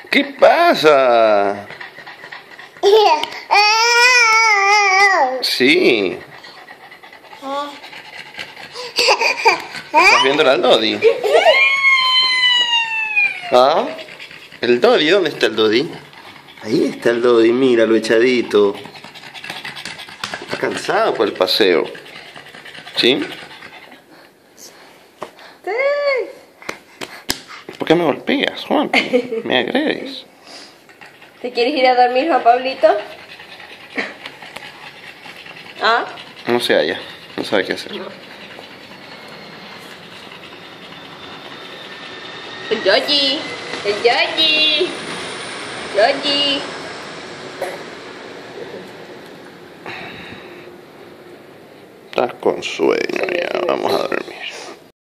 ¿Qué pasa? Sí. ¿Estás viendo al Dodi? ¿Ah? ¿El Dodi? ¿Dónde está el Dodi? Ahí está el Dodi, míralo echadito. Está cansado por el paseo. ¿Sí? ¿Por qué me golpeas, Juan? Me agredes. ¿Te quieres ir a dormir, Juan Pablito? ¿Ah? No se halla, no sabe qué hacer. El Yogi. El Yogi. Yogi. Estás con sueño ya, vamos a dormir.